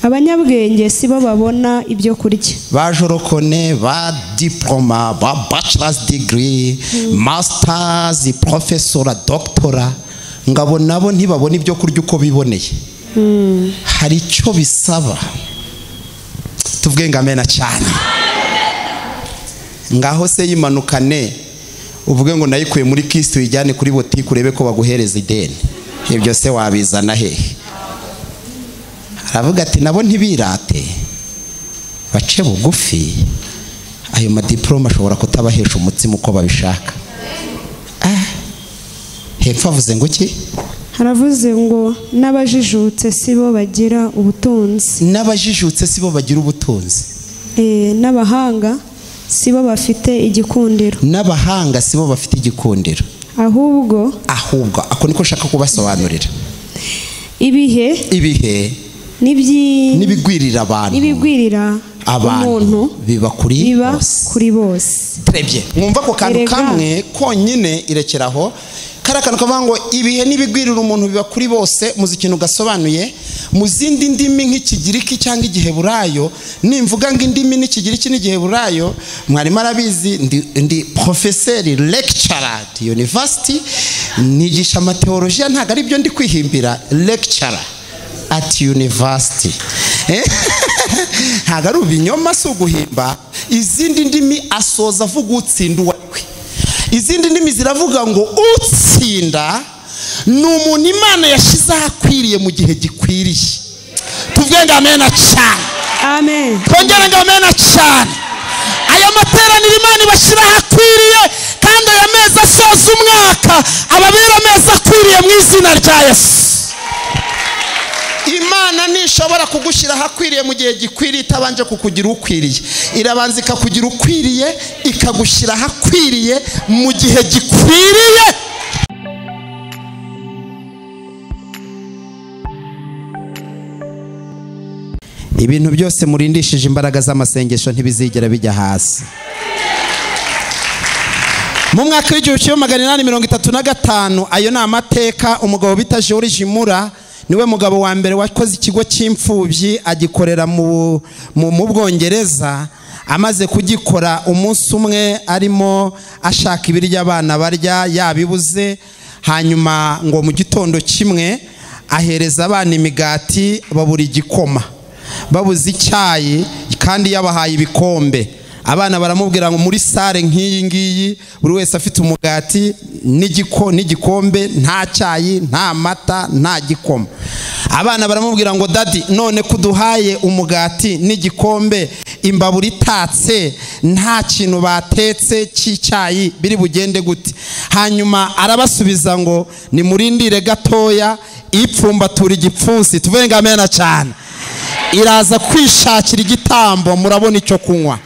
abanyabwenge sibo babona ibyo kurya. Bajorokone ba diploma ba bachelor's degree masters professor doctora ngabo nabo ntibabona ibyo kurya uko biboneye. Hari icyo bisaba. Tuvuge ngo amena cyane. Ngaho se yimanukane uvuge ngo nayikuye muri Kristo ijyane kuri botike urebe ko baguhereza ideni. Ibyo se wabizana hehe? Aravuga ati nabo ntibirate bace bugufi. Ayo madiploma ashobora kutabahesha umutsima uko babishaka. Hepfo avuze ngo ki? Haravuze ngo n'abajijutse sibo bagira ubutunzi. N'abajijutse sibo bagira ubutunzi. N'abahanga sibo bafite igikundiro. N'abahanga sibo bafite igikundiro. Ahubwo ako niko shaka kubasobanurira. Ibihe nibigwirira abantu. Nibigwirira abantu biba kuri bose. Trebye. Mwumva ko kantu kamwe konyine irekeraho. Karakano kavango ibihe nibigwirira umuntu biba kuri bose. Muzi ikintu gasobanuye mu zindi ndimi nk'ikigiriki cyangwa igiheburayo. Nimvuga ngo indimi n'ikigiriki n'igiheburayo mwari marabizi ndi professeur lecturer at university nigisha amateologia ntago ari byo ndi kwihimbira lecturer at university. Ntago ari ubinyoma si uguhimba. Izindi ndimi asoza avuga utsinda uwawe. Izindi ndimi ziravuga ngo utsinda ni umuntu Imana yashize akwiriye mu gihe gikwiriye. Tuvuge ngo amena cyane. Amen. Twongere ngo amena cyane. Aya materaniro Imana ibashira akwiriye kandi aya mezi asoza umwaka ababera amezi akwiriye mu izina rya Yesu. Imana nishobora kugushyira ahakwiriye mu gihe gikwiriye itabanje kukugira ukwiriye. Irabanza ikakugira ukwiriye ikagushyira ahakwiriye mu gihe gikwiriye. Ibintu byose murindishije imbaraga z'amasengesho ntibizigera bijya hasi. Mu mwaka w'1835 ayo ni amateka. Umugabo bita Nyuma niwe mugabo wa mbere wakoze ikigo cy'imfubyi agikorera mu Bwongereza. Amaze kugikora umunsi umwe arimo ashaka ibiryo abana barya yabibuze. Hanyuma ngo mu gitondo kimwe ahereza abana imigati babura igikoma. Babuze icyayi kandi yabahaye ibikombe. Abana baramubwira ngo muri sare nk'iyi ngiyi buri wese afite umugati n'igikombe nta cyayi nta mata nta gikoma. Abana baramubwira ngo dadi none kuduhaye umugati n'igikombe imbabura itatse nta kintu batetse cy'icyayi biri bugende gute? Hanyuma arabasubiza ngo ni murindire gatoya ipfumbatura igipfunsi. Tuvuge ngo amena cyane. Iraza kwishakira igitambo murabona icyo kunywa.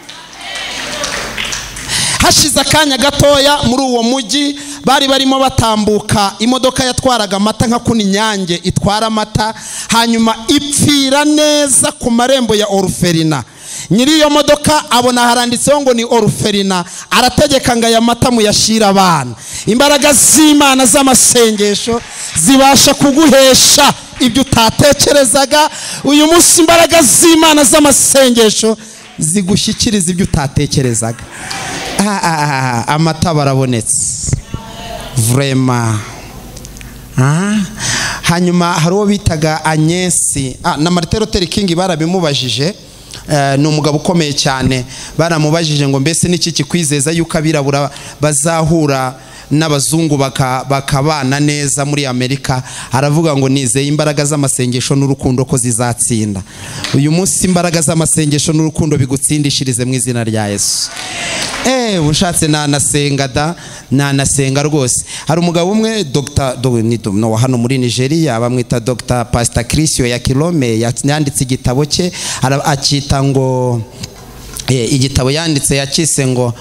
Hashize akanya gatoya muri uwo mujyi bari barimo batambuka imodoka yatwaraga amata nka kuni Nyange itwara amata. Hanyuma ipfira neza ku marembo ya orferina. Nyiri iyo modoka abona haranditseho ngo ni orferina. Arategeka ngo aya mata muyashira abana. Imbaraga z'Imana z'amasengesho zibasha kuguhesha ibyo utatekerezaga. Uyu munsi imbaraga z'Imana z'amasengesho zigushyikiriza ibyo utatekerezaga. Amata barabonetse vraiment. Hanyuma hari uwo bitaga Anyesi na Martin Luther King barabimubajije. Ni umugabo ukomeye cyane. Baramubajije ngo mbese niki kikwizeza yuko abirabura bazahura n'abazungu bakabana neza muri Amerika? Aravuga ngo nizeye imbaraga z'amasengesho n'urukundo ko zizatsinda. Uyu munsi imbaraga z'amasengesho n'urukundo bigutsindishirize mu izina rya Yesu. Ushatse nanasenga rwose. Hari umugabo umwe Dr. hano muri Nigeria bamwita Dr. Pastor Chrisio ya Kilome yanditse igitabo cye akita ngo igitabo yanditse yakise ngo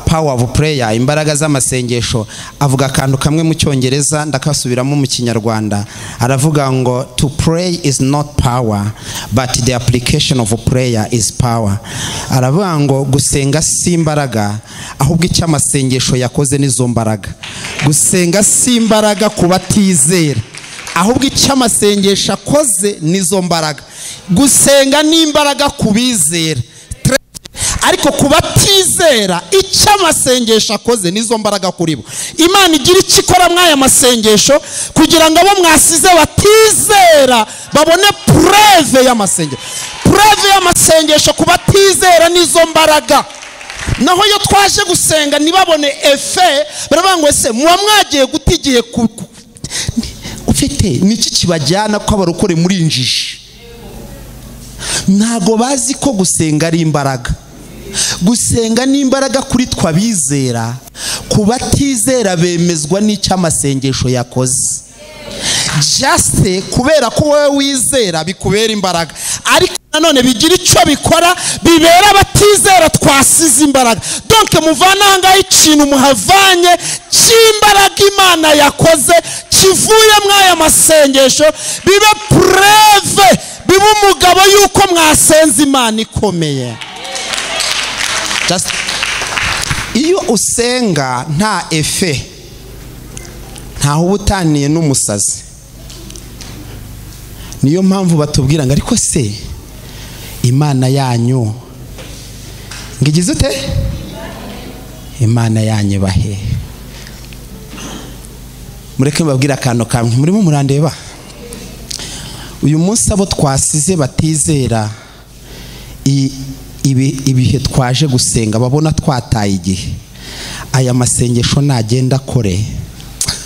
Power of Prayer, imbaraga z'amasengesho. Avuga akantu kamwe mu Cyongereza ndakasubiramo mu Kinyarwanda. Aravuga ngo to pray is not power but the application of prayer is power. Aravuga ngo gusenga si imbaraga ahubwo icyo amasengesho yakoze nizo mbaraga. Gusenga si imbaraga kubatizera ahubwo icyo amasengesho akoze nizo mbaraga. gusenga n'imbaraga kubizera, ariko kubatizera icyo amasengesho akoze nizo mbaraga kuri bo. Imana igira icyo ikora mw'aya masengesho kugira ngo abo mwasize batizera babone preve y'amasengesho. Preve y'amasengesho kubatizera nizo mbaraga. Naho yo twaje gusenga nibabone efe, baravuga ngo ese muba mwagiye gutigiye ufite niki kibajyana ko abarokore muri injiji. Ntago bazi ko gusenga ari imbaraga. Gusenga ni imbaraga kuri twabizera, kubatizera bemezwa n'icyo amasengesho yakoze. Just kubera ko wowe wizera bikubera imbaraga, ariko nanone bigira icyo bikora bibera abatizera twasize imbaraga. Donc muvananga ikintu muhavanye cy'imbaraga Imana yakoze kivuye mw'aya masengesho, bibe preve, bibe umugabo yuko mwasenze Imana ikomeye. Just iyo usenga nta efe, ntaho ubutaniye n'umusazi. Niyo mpamvu batubwira ngo ariko se Imana yanyu ngigize ute? Imana yanyu bahe. Mureke mbabwira akantu kamwe, murimo murandeba. Uyu munsi abo twasize batizera ibihe twaje gusenga babona twataye igihe, aya masengesho nagenda akore,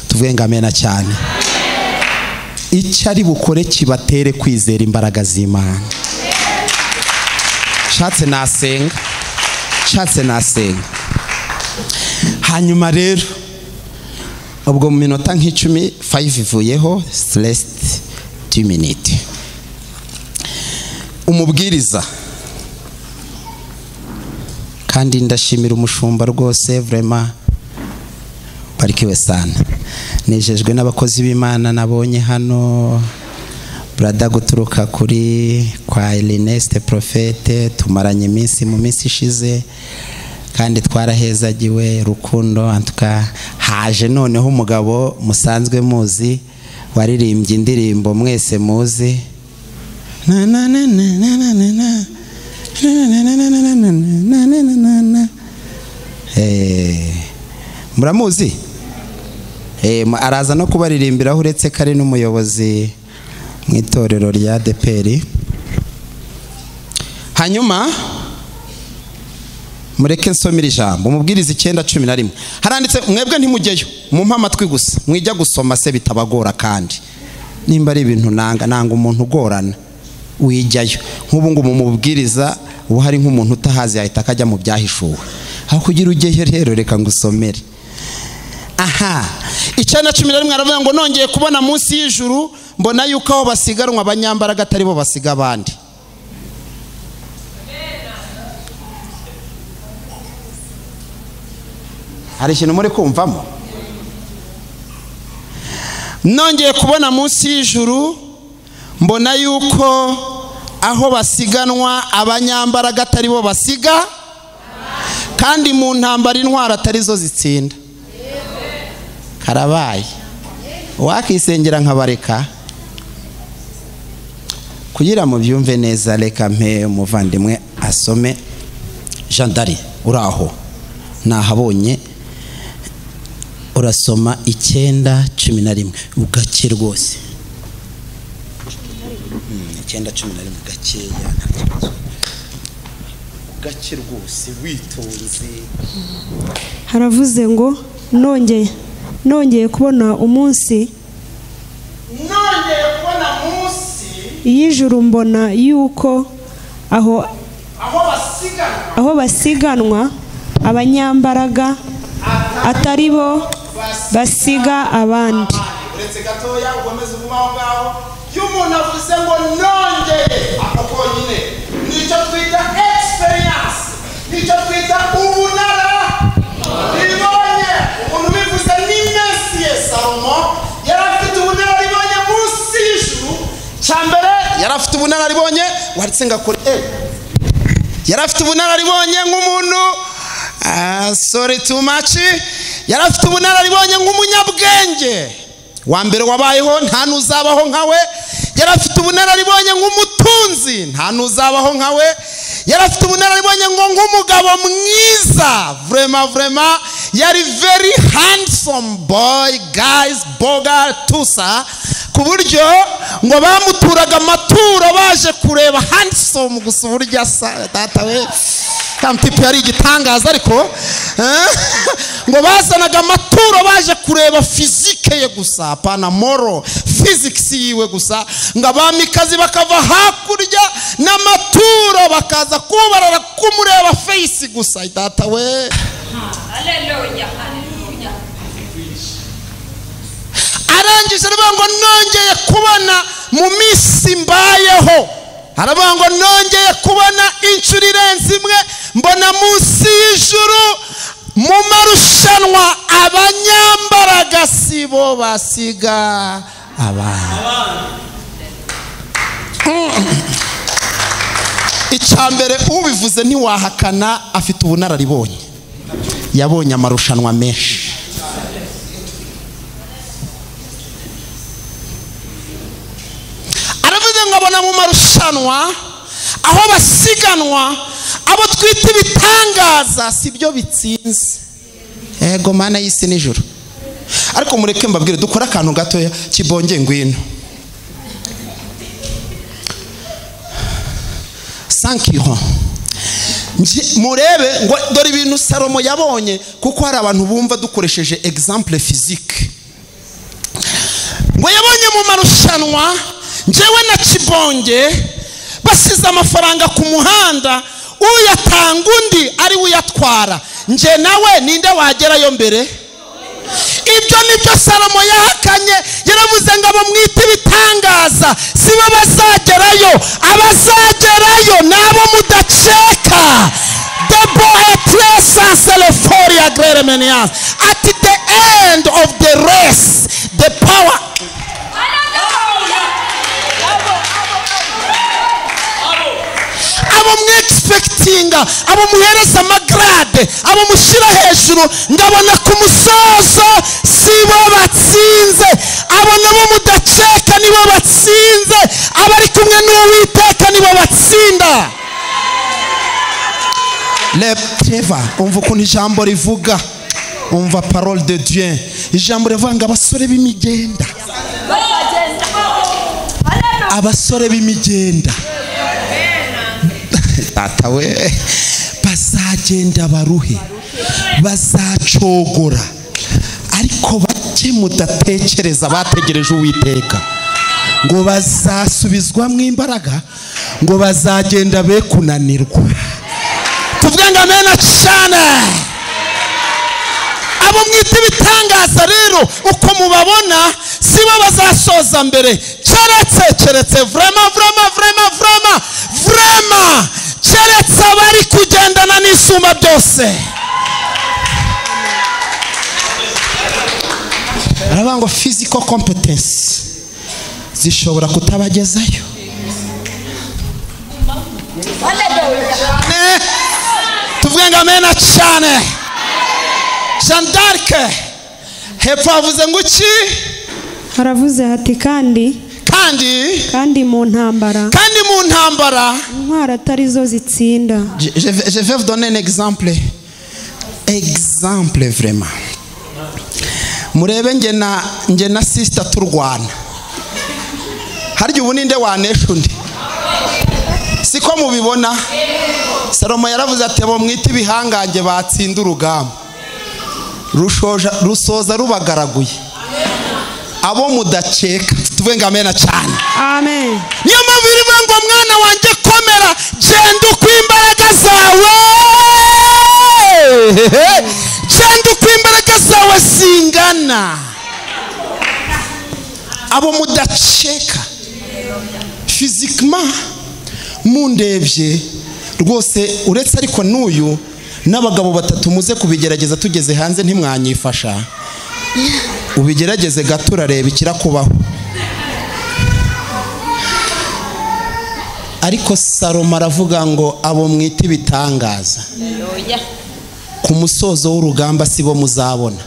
tuvuge ngo amena cyane. Icyo ari bukore kibatere kwizera imbaraga z'Imana. Shatse nasenga. Hanyuma rero ubwo mu minota nk'icumi 5 ivuyeho, rest 2 minutes. Umubwiriza kandi ndashimira umushumba rwose, vraiment barikiwe sana. Nejejwe n'abakozi b'Imana nabonye hano, brada guturuka kuri kwa Elineste Prophete, tumaranye iminsi mu minsi ishize kandi twarahezagiwe rukundo. Antuka haje noneho umugabo musanzwe muzi waririmbye indirimbo mwese muzi, muramuzi. Araza no kubaririmbiraho, uretse kare n'umuyobozi mu itorero rya ADPR. Hanyuma mureke nsomera ijambo, umubwiriza 9:11 haranditse mwebwe ntimujyeyo mumpa amatwi gusa, mwijya gusoma se bitabagora, kandi nimba ari ibintu nanga umuntu ugorana wijyayo. Nk'ubu ngo mumubwiriza ubu hari nk'umuntu utahazi yahita akajya mu byahishuwe, aho kugira ujyeyo rero reka ngusomere. 9:11 aravuga ngo nongeye kubona munsi y'ijuru mbona yuko aho basiganwa abanyambaraga atari bo basiga abandi. Hari ikintu muri kumvamo? Nongeye kubona munsi y'ijuru mbona yuko aho basiganwa abanyambaraga atari bo basiga, kandi mu ntambara intwara atari zo zitsinda. Karabaye wakisengera nkabareka kugira mu byumve neza. Reka mpe umuvandimwe asome. Jandari uraho nahabonye, urasoma 9:11 ugake rwose. 9:11 gakeya, gake rwose witonze. Haravuze ngo nongeye kubona umunsi y'ijuru mbona yuko aho basiganwa abanyambaraga atari bo basiga abandi. Uretse gatoya ugomeze ubumaho ngaho y'umuntu avuze ngo nongeye, ako konyine nicyo twita experience, nicyo twita ubunara. Ribonye umuntu bivuze n'imesi ya Salomo, yarafite ubunara ribonye munsi y'ijuru. Cyambere yarafite ubunara ribonye, waritse ngakore yarafite ubunara ribonye nk'umuntu sorry too much, yarafite ubunara ribonye nk'umunyabwenge wa mbere wabayeho, nta nuzabaho nkawe. yari afite ubunararibonye nk'umutunzi, nta nuzabaho nkawe. Yari afite ubunararibonye nk'umugabo mwiza, vraiment yari very handsome boy, guys, boga tusa, ku buryo ngo bamuturaga amaturo baje kureba handsome gusa uburyo asa. Data we, kamtipe yari igitangaza, ariko ngo bazanaga amaturo baje kureba fizike ye gusa, apana moro physics yiwe gusa. ngo abamikazi bakava hakurya n'amaturo bakaza kubarara kumureba face gusa. Data we, haleluya haleluya. Arangije aravuga ngo nongeye kubona mu minsi mbayeho, aravuga ngo nongeye kubona inshuro irenze imwe mbona munsi y'ijuru mu marushanwa abanyambaraga sibo basiga abandi. Icyambere ubivuze ntiwahakana, afite ubunararibonye, yabonye amarushanwa menshi. Aravuze ngo abona mu marushanwa aho basiganwa abo twita ibitangaza sibyo bitsinze. Ego mana y'isi n'ijuru. Ariko mureke mbabwire dukora akantu gatoya kibonge ngwino. Sankiro. Murebe ngo dore ibintu Salomo yabonye, kuko hari abantu bumva dukoresheje exemple physique. Ngo yabonye mu marushanwa njyewe na Kibonge basize amafaranga ku muhanda, uyatanga undi ari uyatwara, nje nawe ninde wagerayo mbere? Ibyo nibyo Salomo yahakanye. Yaravuze ngo abo mwita ibitangaza sibo bazagerayo, abazagerayo nabo mudaceka. At the end of the race, the power. Abo mwexpectinga, abo muhereza amagrade, abo mushira hejuru, ndabona ku musozo sibo batsinze. Abo nabo mudaceka nibo batsinze, abari kumwe n'Uwiteka nibo batsinda. Leva, umva ukuntu ijambo rivuga, umva parole de Dieu. Ijambo rivuga ngo abasore b'imigenda, abasore b'imigenda, Data we, bazagenda baruhe, bazacogora, ariko bake mudatekereza bategereje Uwiteka, ngo bazasubizwamo imbaraga, ngo bazagenda be kunanirwa. Tuvuge ngo amena cyane. Abo mwita ibitangaza rero uko mubabona sibo bazasoza mbere, keretse vraiment keretse abari kugendana n'isumba byose. Aravuga ngo physical competence zishobora kutabagezayo. Tuvuge ngo amena cyane. Gendarme hepfo avuze ngo iki? Haravuze hati kandi mu ntambara intwara atari zo zitsinda. Je vais vous donner un exemple vraiment. Murebe nge na sister turwana, harya ubu ninde wanesha undi? Siko mubibona? Salomo yaravuze ati abo mwita ibihangange batsinda urugamba rusoza rubagaraguye, abo mudaceka. Tuvuge ngo amena cyane. Amen. Niyo mpamvu irimo ngo mwana wanjye komera, genda uko imbaraga zawe, genda uko imbaraga zawe zingana. Abo mudaceka physiquement mundebye rwose, uretse ariko n'uyu n'abagabo batatu muze kubigerageza tugeze hanze ntimwanyifasha, ubigerageze gato urareba ikirakubaho. Ariko Salomo aravuga ngo abo mwita ibitangaza ku musozo w'urugamba sibo muzabona.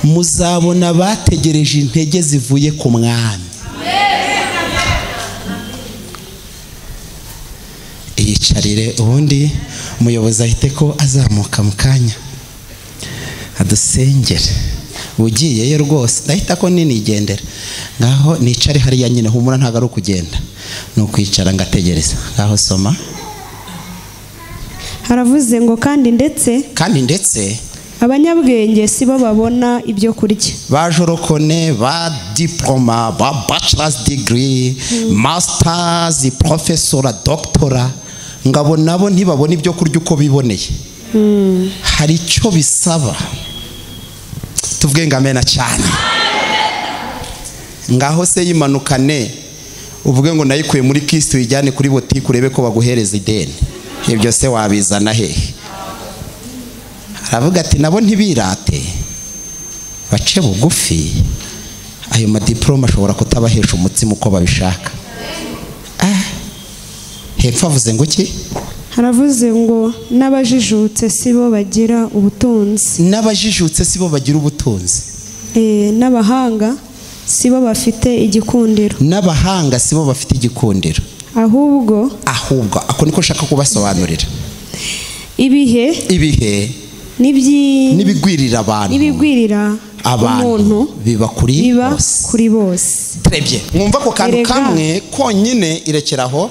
Muzabona bategereje intege zivuye ku mwami. muhicarire ubundi umuyobozi ahite ko azamuka mu kanya adusengere. Ugiyeyo rwose ndahita ko ninigendera ngaho nicare hariya nyine, humura ntago ari ukugenda, ni ukwicara ngategereza. Ngaho soma. Haravuze ngo kandi ndetse abanyabwenge sibo babona ibyo kurya. Bajorokone, ba diploma, ba bachelor's degree, masters, professor, doctora, ngabo nabo ntibabona ibyo kurya uko biboneye. Hari icyo bisaba. Tuvuge ngo amena cyane. Ngaho se yimanukane uvuge ngo nayikuye muri Kristo ijyane kuri botike urebe ko baguhereza ideni. Ibyo se wabizana hehe? Aravuga ati nabo ntibirate, bace bugufi. Ayo madiploma ashobora kutabahesha umutsima uko babishaka. Hepfo avuze ngo iki? Haravuze ngo n'abajijutse sibo bagira ubutunzi. N'abajijutse sibo bagira ubutunzi. N'abahanga sibo bafite igikundiro. N'abahanga sibo bafite igikundiro. Ahubwo ako niko shaka kubasobanurira. Ibihe nibigwirira abantu. Nibigwirira abantu biba kuri bose. Trebye. Mwumva ko kantu kamwe konyine irekeraho.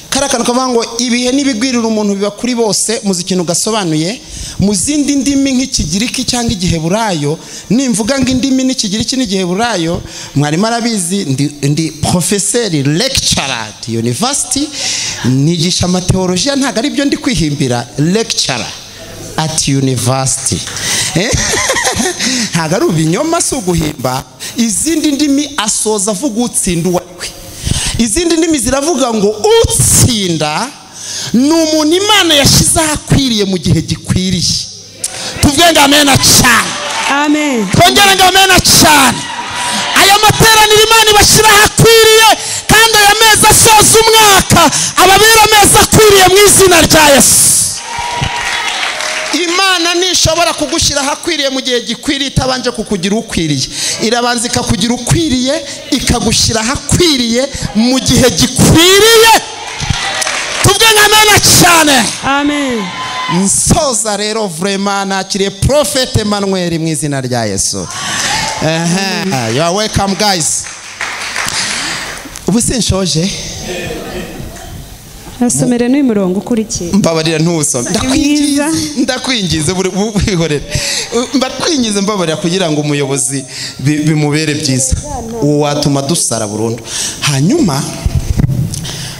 Karakano kavango ibihe nibigwirira umuntu biba kuri bose. Muzi ikintu gasobanuye mu zindi ndimi nk'ikigiriki cyangwa igiheburayo. Nimvuga ngo indimi n'ikigiriki n'igiheburayo, mwari marabizi ndi professeur lecturer at university, nigisha amateologia, ntago ari byo ndi kwihimbira. Lecturer at university. Ntago ari ubinyoma, si uguhimba. Izindi ndimi asoza avuga utsinda uwawe. Izindi ndimi ziravuga ngo utsinda ni umuntu Imana yashize ahakwiriye mu gihe gikwiriye. Tuvuge ngo amena cyane. Amen. Twongere ngo amena cyane. Aya materaniro Imana ibashira ahakwiriye, kandi aya mezi asoza umwaka ababera amezi akwiriye mu izina rya Yesu. Imana nishobora kugushyira ahakwiriye mu gihe gikwiriye itabanje kukugira ukwiriye. Irabanza ikakugira ukwiriye, ikagushyira ahakwiriye mu gihe gikwiriye. Tuvuge ngo amena cyane. Amen. Nsoza rero vraiment nakiriye Prophet Emmanuel mu izina rya Yesu. You are welcome guys. Ubu sinshoje. Asomere n'uyu murongo ukurikiye. Mbabarira ntusome. Ndakwingize bwihorere. Mbakwingize mbabarira kugira ngo umuyobozi bimubere byiza. Uwo watuma dusara burundu. Hanyuma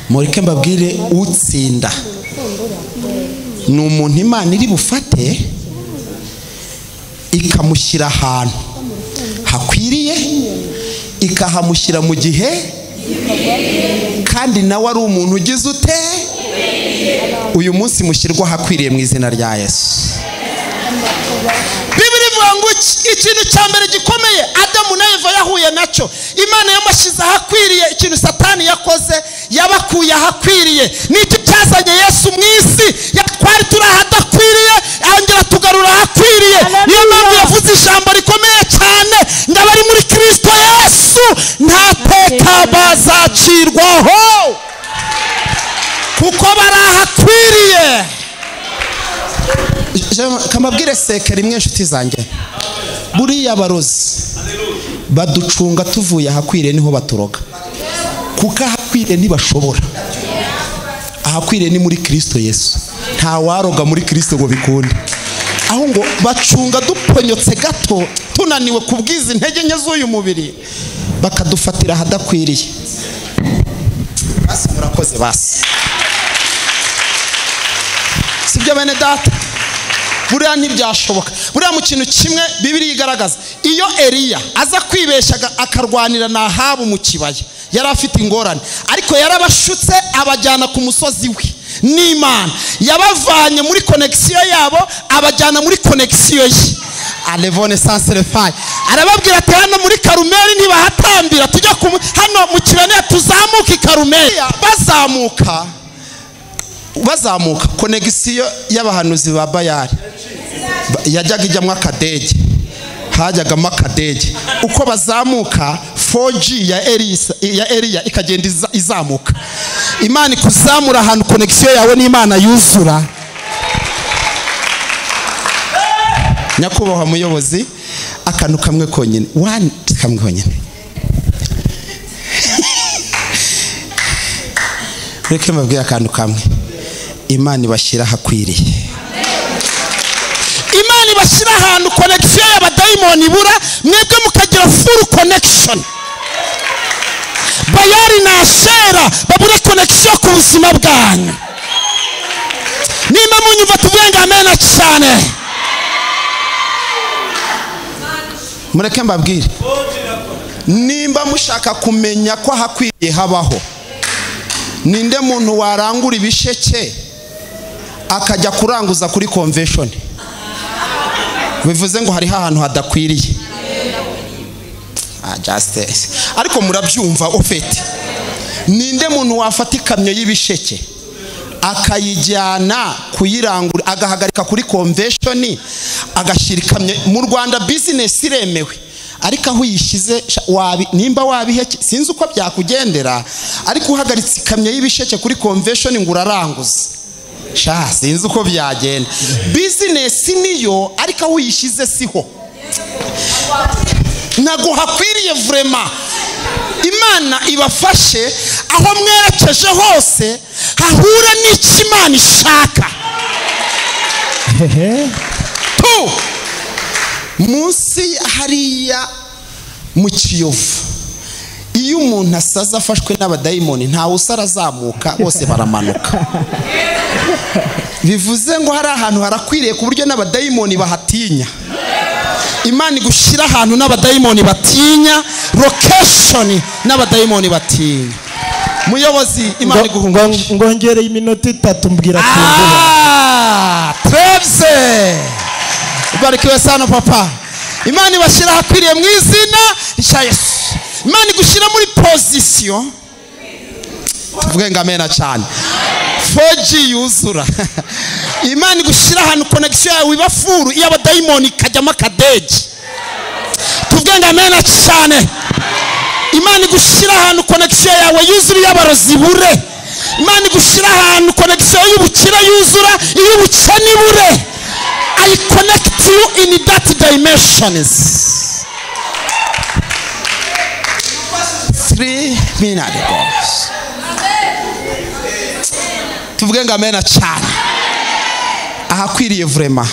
mureke mbabwire utsinda ni umuntu Imana iri bufate ikamushyira ahantu hakwiriye, ikahamushyira mu gihe, kandi nawe ari umuntu ugize ute. Uyu munsi mushyirwa ahakwiriye mu izina rya Yesu. Bibiri ivuga ngo ikintu cya mbere gikomeye Adamu na Eva yahuye nacyo, Imana yamushyize ahakwiriye. Ikintu Satani yakoze yabakuye ahakwiriye. Nicyo cyazanye Yesu mu isi. Twari turi ahadakwiriye, angera tugarura ahakwiriye. Niyo mpamvu yavuze ijambo rikomeye cyane ngo abari muri Kristo Yesu nta teka bazacirwaho, kuko bari ahakwiriye. Kamabwire seke rimwe inshuti zanjye, buriya abarozi baducunga tuvuye ahakwiriye niho baturoga, kuko ahakwiriye ntibashobora. Ahakwiriye ni muri Kristo Yesu. Nta waroga muri Kristo ngo bikunde, aho ngo bacunga duponyotse gato tunaniwe kubwiza intege nke z'uyu mubiri, bakadufatira ahadakwiriye. Basi murakoze basi. Sibyo bene data? Buriya ntibyashoboka. Buriya mu kintu kimwe Bibiliya igaragaza, iyo Eliya aza kwibeshaga akarwanira na Ahabu mu kibaya, yari afite ingorane, ariko yarabashutse abajyana ku musozi we n'Imana. Yabavanye muri connection yabo abajyana muri connection ye. Alevone sanserefaye arababwira ati hano muri Karumeli ntibahatambira, tujya hano mu kibane tuzamuka i Karumeli. Bazamuka connection y'abahanuzi ba Bayali yajyaga ijyamo akadege, hajyagamo akadege. Uko bazamuka 4G ya Eliya ikagenda izamuka. Imana ikuzamura ahantu connection yawe n'Imana yuzura. Nyakubahwa muyobozi, akantu kamwe konyine, kamwe konyine. Reka mbabwire akantu kamwe. Imana ibashyira hakwiriye. Imana ibashyira ahantu connection y'abadayimoni ibura, mwebwe mukagira full connection. Bayari na Ashera babure connection ku buzima bwanyu. Nimba munyumva tuvuge amena cyane. Mureke mbabwire, nimba mushaka kumenya ko hakwiriye habaho, ninde muntu warangura ibisheke akajya kuranguza kuri convention? Bivuze ngo hari ahantu hadakwiriye. Justice. Ariko murabyumva ofete, ninde muntu wafata ikamyo y'ibisheke akayijyana kuyirangura agahagarika kuri convention agashyira ikamyo mu Rwanda? Business iremewe, ariko aho yishize nimba wabiheke sinzi uko byakugendera, ariko uhagaritse ikamyo y'ibisheke kuri convention ngo uraranguza, sinzi uko byagenda. Business niyo, ariko aho yishize siho. Nago hakwiriye vraiment. Imana ibafashe aho mwerekeje hose hahura n'Imana ishaka. Tu munsi hariya mu Kiyovu, iyo umuntu asaza afashwe n'abadayimoni nta usarazamuka, bose baramanuka. Bivuze ngo hari ahantu harakwiriye ku buryo n'abadayimoni bahatinya. Imana igushyira ahantu n'abadayimoni batinya, location n'abadayimoni batinya. Muyobozi, Imana iguhungisha. Ngongereye iminota 3 mbwira kuvuga. Trebse. Barikiwe sana papa. Imana ibashyira hakwiriye mu izina rya Yesu. Imana igushyira muri position. Tuvuge ngo amena cyane. 4G yuzura. Imana igushyira ahantu connection yawe ibafuru y'abadayimoni kajyamo akadeji. Tuvuge ngo amena cyane. Imana igushyira ahantu connection yawe yuzura y'abarozi bure. Imana igushyira ahantu connection y'ubukira yuzura y'ubukene bure. I connect you in that dimensions. 3 minutes. Tuvuge ngo amena cyane. Ahakwiriye vraiment.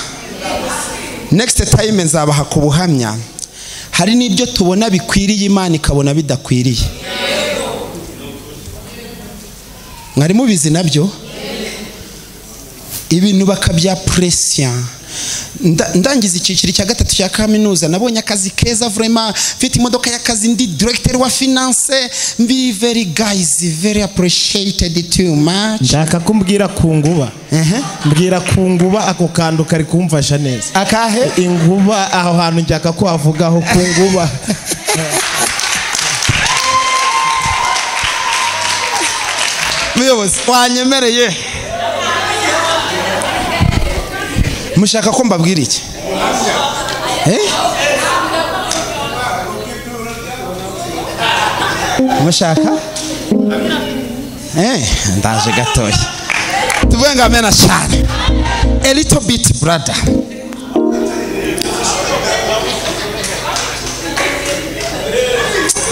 Next time nzabaha ku buhamya. Hari n'ibyo tubona bikwiriye Imana ikabona bidakwiriye. Mwari mubizi nabyo? Ibintu bakabya pression. Ndangiza icyiciro cya 3 cya kaminuza, nabonye akazi keza vraiment, mfite imodoka y'akazi, ndi director wa finance, mbi very guys, very appreciated too much. Ndaka kumbwira kunguba. Mbwira kunguba ako kandu kari kumfasha neza. Akahe? Inguba aho hantu njaka ko avugaho kunguba. Muyobozi wanyemereye. Mushaka ko mbabwira iki? Mushaka? Ndaje gatoya. Tuvuge ngo amena cyane. A little bit brother.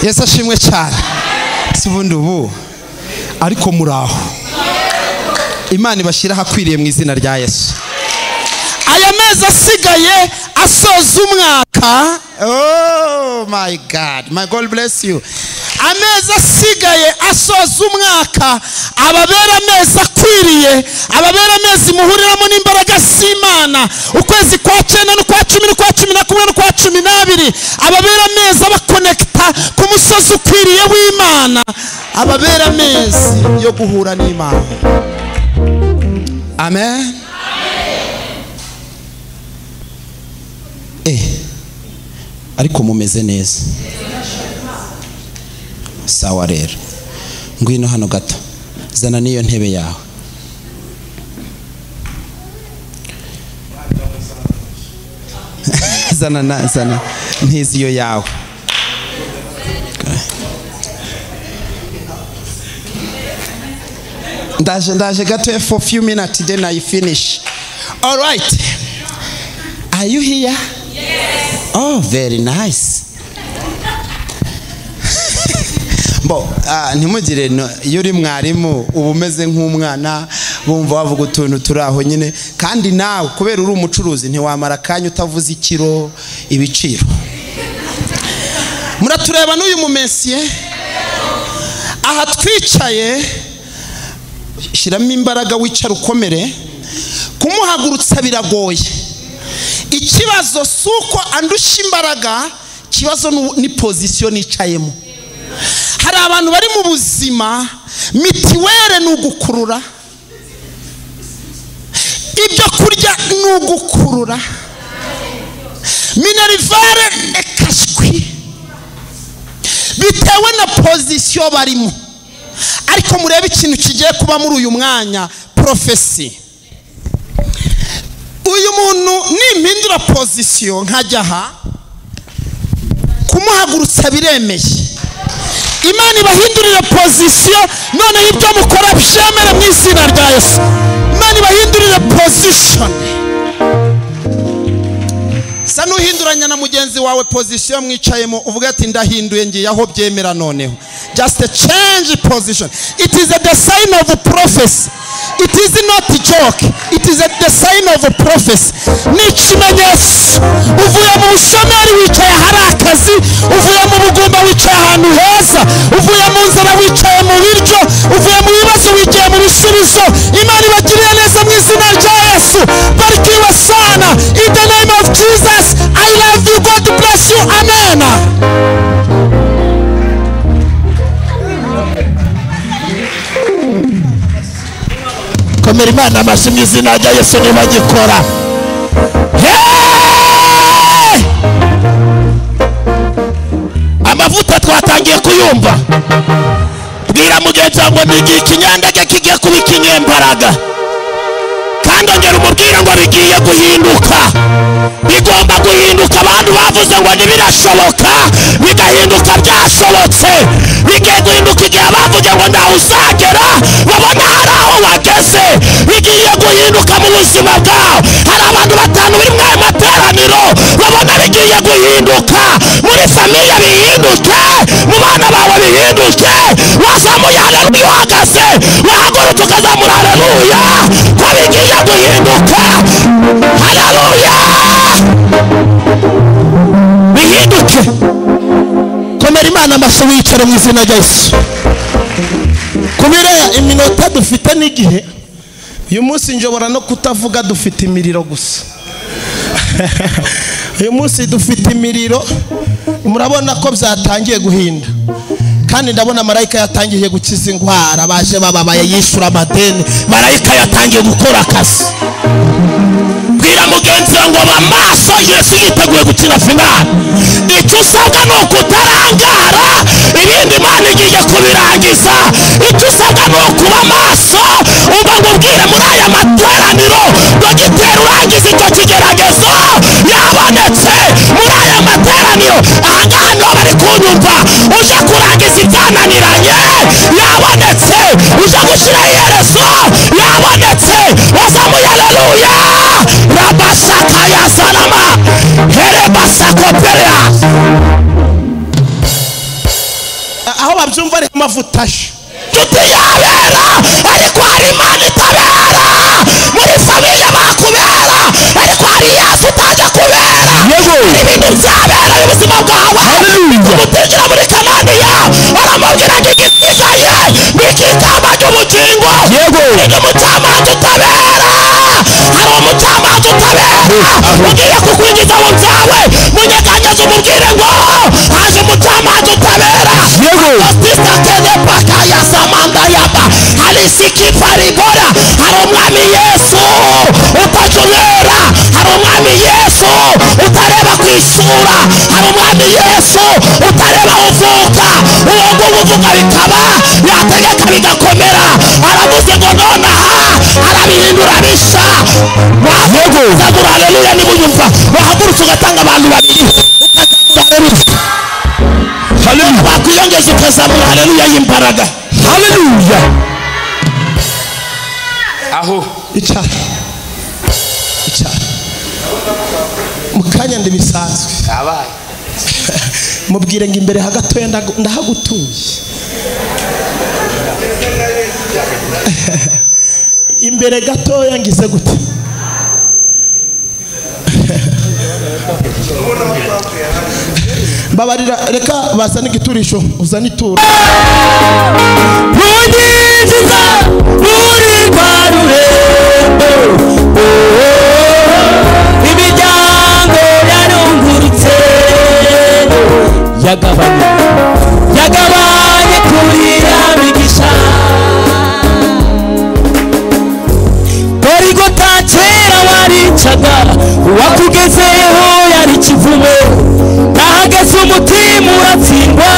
Yesu ashimwe cyane. Sibundi ubu ariko muraho. Imana ibashyira hakwiriye mu izina rya Yesu. Aya mezi asigaye asoza umwaka. Oh my God, my God bless you. Amezi asigaye asoza umwaka ababera amezi akwiriye, ababera amezi muhuriramo n'imbaraga z'Imana. Ukwezi kwa 9 n'ukwa 10 n'ukwa 11 n'ukwa 12 ababera amezi abakonekta ku musozi ukwiriye w'Imana, ababera amezi yo guhura n'Imana. Amen. Ariko mumeze neza. Sawa rero. Ngwino hano gato. Zana niyo ntebe yawe. Zana ntiziyo yawe. ndaje gato for few minutes then I finish. All right. Are you here? Yes. Oh, very nice. Ntimugire iyo uri mwarimu uba umeze nk'umwana bumva bavuga utuntu turaho nyine, kandi nawe kubera uri umucuruzi ntiwamara akanya utavuze ikiro ibiciro. Muratureba n'uyu mumesiye aha twicaye, shyiramo imbaraga wicara ukomere, kumuhagurutsa biragoye. Ikibazo suko andusha imbaraga, kibazo ni position nicayemo. Hari abantu bari mu buzima mitiwere nugukurura, ibyo kurya nugukurura, minerivare ekashwi bitewe na position barimo. Ariko murebe ikintu kigiye kuba muri uyu mwanya, prophecy. Uyu muntu nimpindura position nkajyaha kumuhagurutsa biremeye. Imana ibahindurire position, none ibyo mukora byemere mu izina rya Yesu. Imana ibahindurire position. Sa nuhinduranya na mugenzi wawe position mwicayemo, uvuga ati ndahinduye ngiye aho byemera noneho. Just a change position. It is the sign of a prophecy. It is not a joke. It is the sign of a prophecy. Ni ikimenyetso. Uvuye mu bushomeri wicaye hari akazi, uvuye mu bugumba wicaye ahantu heza, uvuye mu nzara wicaye mu biryo, uvuye mu bibazo wicaye mu bisubizo. Imana ibagiriye neza mu izina rya Yesu. Barikiwe sana. In the name of Jesus, I love you. God bless you. Amen. Komera Imana amashyi mu izina rya Yesu niba gikora. Amavuta twatangiye kuyumva. Bwira mugenzi ngo nigiye ikinyandage kigiye kuba ikinyembaraga, kandi ongera umubwira ngo bigiye guhinduka. Bigomba guhinduka. Abantu bavuze ngo ntibirashoboka, bigahinduka byashobotse. Bigiye guhinduka igihe bavuze ngo ntawe uzagera, babona hari aho wageze. Bigiye guhinduka mu buzima bwawe. Hari abantu batanu biri mu materaniro babona bigiye guhinduka. Muri famiye bihinduke, mu bana bawe bihinduke. Wazamuye haleluya uhagaze, wahagurutse ukazamura haleluya ko bigiye guhinduka. Haleluya bihinduke. Komera Imana amashyi wicare mu izina rya Yesu. Kubera iminota dufite n'igihe, uyu munsi njobora no kutavuga, dufite imiriro gusa. Uyu munsi dufite imiriro. Murabona ko byatangiye guhinda, kandi ndabona marayika yatangiye gukiza indwara, baje bababaye yishura amadeni, marayika yatangiye gukora akazi. Bwira mugenzi ngo bamaso, Yesu yiteguye gukina finale. Icyo usabwa ni ukutarangara, ibindi Imana igiye kubirangiza. Icyo usabwa ni ukuba maso, uba ngubwire muri aya materaniro dogiteri urangiza icyo kigeragezo yabonetse. Muri aya materaniro ahangaha niho bari kunyumva, uje kurangiza ibyananiranye yabonetse, uje gushyiraho iherezo yabonetse. Wazamuye haleluya. Rabasaka ya salama herebasakopera. Aho babyumva ari amavuta tutiyabera, ariko hari Imana itabera. Muri famiye bakubera, ariko hari Yesu utajya kubera. Ibintu byabera ubuzima bwawe. Umutegera muri Kananiya aramubwira ngo igisigaye ni ikitama cy'ubugingo. Ni umucamanza utabera. Hari umucamanza utabera ugiye kukwinjiza mu byawe. Munyeganyeze umubwire ngo haje umucamanza utabera. Sista kene paka ya samanda yaba alisiki faribora. Hari umwami Yesu utajubera. Hari umwami Yesu utareba ku isura. Hari umwami Yesu utareba uvuka. Uwo nguwo uvuga bikaba, yategeka bigakomera. Aravuze ngo nonaha arabihindura bisha. Wahagurutse haleluya nibunyumva. Wahagurutse ugatanga abantu babiri ukazamura haleluya. Wakwiyongeza ukazamura haleluya y'imbaraga. Haleluya. aho icara mukanya ndibisanzwe abaye mubwire ngo imbere hagatoya ndahagutuye imbere gatoya ngize gute babarira reka bazana igiturisho uzana ituro Munyiziza muri barure imiryango yarungurutse yagabanye kurira migisha Gorigota kera waricaga uwakugezeho yari kivume nahageze umutima uratsindwa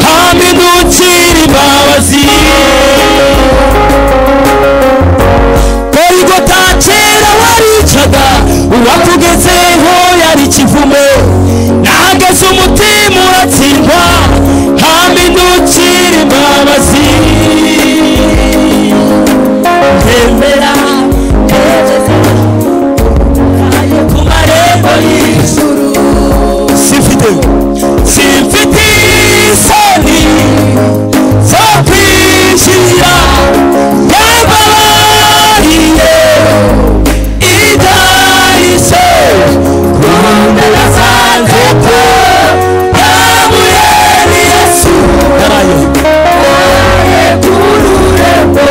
hamindukira imbabazi Gorigota kera waricaga uwakugezeho yari kivume nahageze umutima uratsindwa hamindukira imbabazi Mbera ku marembo y'ijuru simfite isoni zo kwinjira yababariye idahise kunda nasanze ko yabuye ni Yesu naraye ku rurembo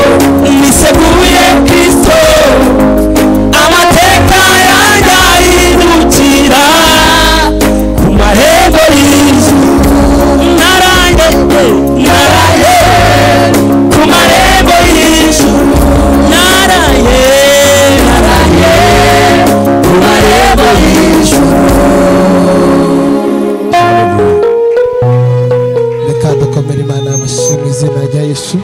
niseguye Kristo amateka yanjye ahindukira ku marembo y'ijuru naraye ku marembo y'ijuru naraye ku marembo y'ijuru reka dukomere Imana amashyi mu izina rya Yesu